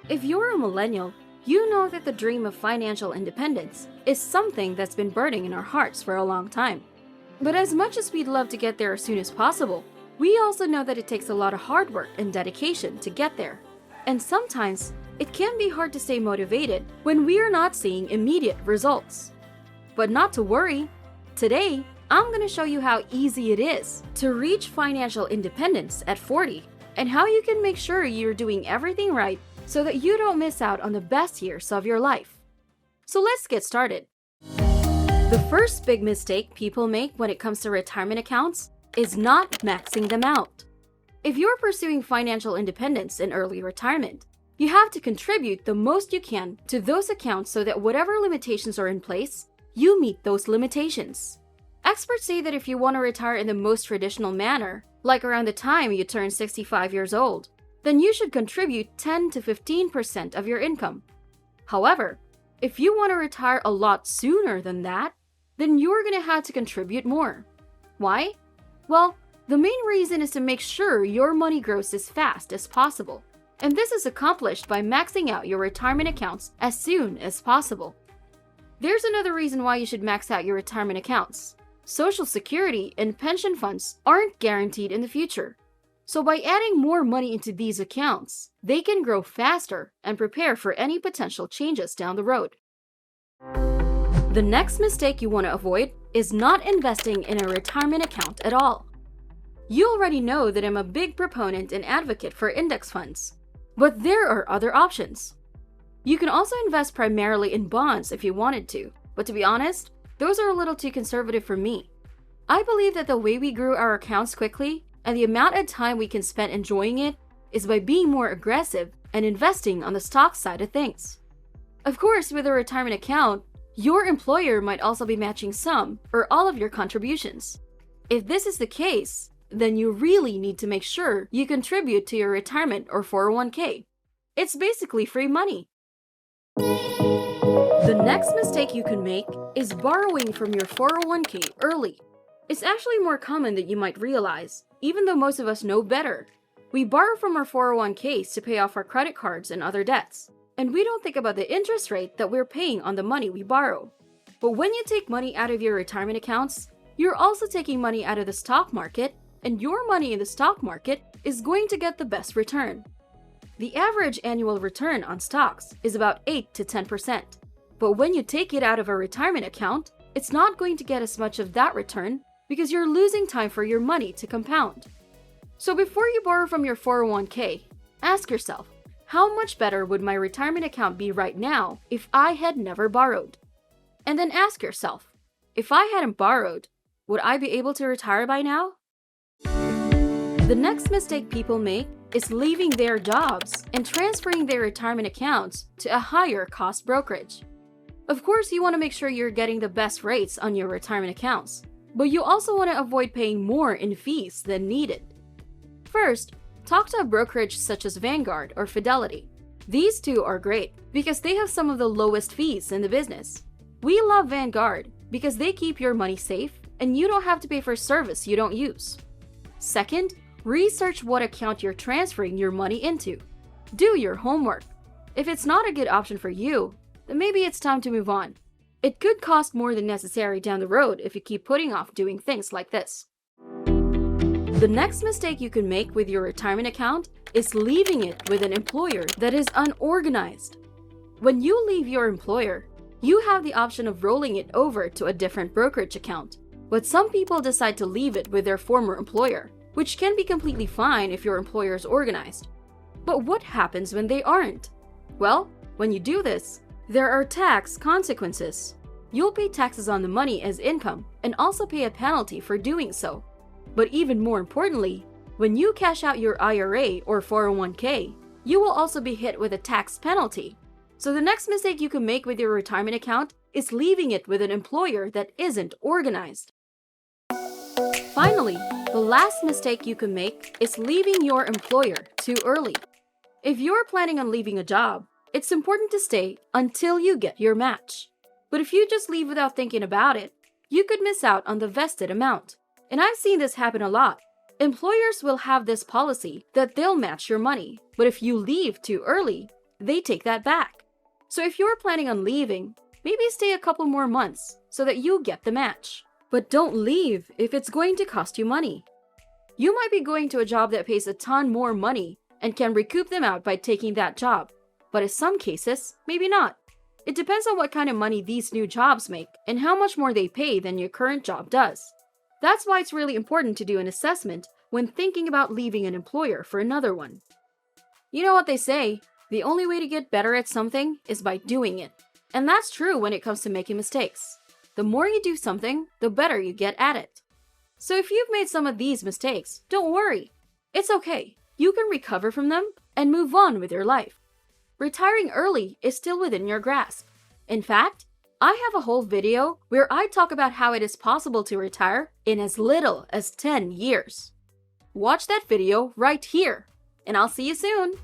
If you're a millennial, you know that the dream of financial independence is something that's been burning in our hearts for a long time. But as much as we'd love to get there as soon as possible, we also know that it takes a lot of hard work and dedication to get there. And sometimes, it can be hard to stay motivated when we are not seeing immediate results. But not to worry, today, I'm going to show you how easy it is to reach financial independence at 40 and how you can make sure you're doing everything right so that you don't miss out on the best years of your life. So let's get started. The first big mistake people make when it comes to retirement accounts is not maxing them out. If you're pursuing financial independence in early retirement, you have to contribute the most you can to those accounts so that whatever limitations are in place, you meet those limitations. Experts say that if you want to retire in the most traditional manner, like around the time you turn 65 years old, then you should contribute 10 to 15% of your income. However, if you want to retire a lot sooner than that, then you're going to have to contribute more. Why? Well, the main reason is to make sure your money grows as fast as possible. And this is accomplished by maxing out your retirement accounts as soon as possible. There's another reason why you should max out your retirement accounts. Social Security and pension funds aren't guaranteed in the future. So by adding more money into these accounts, they can grow faster and prepare for any potential changes down the road. The next mistake you want to avoid is not investing in a retirement account at all. You already know that I'm a big proponent and advocate for index funds, but there are other options. You can also invest primarily in bonds if you wanted to, but to be honest, those are a little too conservative for me. I believe that the way we grew our accounts quickly and the amount of time we can spend enjoying it is by being more aggressive and investing on the stock side of things. Of course, with a retirement account, your employer might also be matching some or all of your contributions. If this is the case, then you really need to make sure you contribute to your retirement or 401k. It's basically free money. The next mistake you can make is borrowing from your 401k early. It's actually more common than you might realize, even though most of us know better. We borrow from our 401ks to pay off our credit cards and other debts, and we don't think about the interest rate that we're paying on the money we borrow. But when you take money out of your retirement accounts, you're also taking money out of the stock market, and your money in the stock market is going to get the best return. The average annual return on stocks is about 8 to 10%. But when you take it out of a retirement account, it's not going to get as much of that return because you're losing time for your money to compound. So before you borrow from your 401k, ask yourself, how much better would my retirement account be right now if I had never borrowed? And then ask yourself, if I hadn't borrowed, would I be able to retire by now? The next mistake people make is leaving their jobs and transferring their retirement accounts to a higher cost brokerage. Of course, you want to make sure you're getting the best rates on your retirement accounts, but you also want to avoid paying more in fees than needed. First, talk to a brokerage such as Vanguard or Fidelity. These two are great because they have some of the lowest fees in the business. We love Vanguard because they keep your money safe and you don't have to pay for service you don't use. Second, research what account you're transferring your money into. Do your homework. If it's not a good option for you, then maybe it's time to move on. It could cost more than necessary down the road if you keep putting off doing things like this. The next mistake you can make with your retirement account is leaving it with an employer that is unorganized. When you leave your employer, you have the option of rolling it over to a different brokerage account, but some people decide to leave it with their former employer, which can be completely fine if your employer is organized. But what happens when they aren't? Well, when you do this, there are tax consequences. You'll pay taxes on the money as income and also pay a penalty for doing so. But even more importantly, when you cash out your IRA or 401k, you will also be hit with a tax penalty. So the next mistake you can make with your retirement account is leaving it with an employer that isn't organized. Finally, the last mistake you can make is leaving your employer too early. If you're planning on leaving a job, it's important to stay until you get your match. But if you just leave without thinking about it, you could miss out on the vested amount. And I've seen this happen a lot. Employers will have this policy that they'll match your money, but if you leave too early, they take that back. So if you're planning on leaving, maybe stay a couple more months so that you get the match. But don't leave if it's going to cost you money. You might be going to a job that pays a ton more money and can recoup them out by taking that job. But in some cases, maybe not. It depends on what kind of money these new jobs make and how much more they pay than your current job does. That's why it's really important to do an assessment when thinking about leaving an employer for another one. You know what they say, the only way to get better at something is by doing it. And that's true when it comes to making mistakes. The more you do something, the better you get at it. So if you've made some of these mistakes, don't worry. It's okay. You can recover from them and move on with your life. Retiring early is still within your grasp. In fact, I have a whole video where I talk about how it is possible to retire in as little as 10 years. Watch that video right here, and I'll see you soon!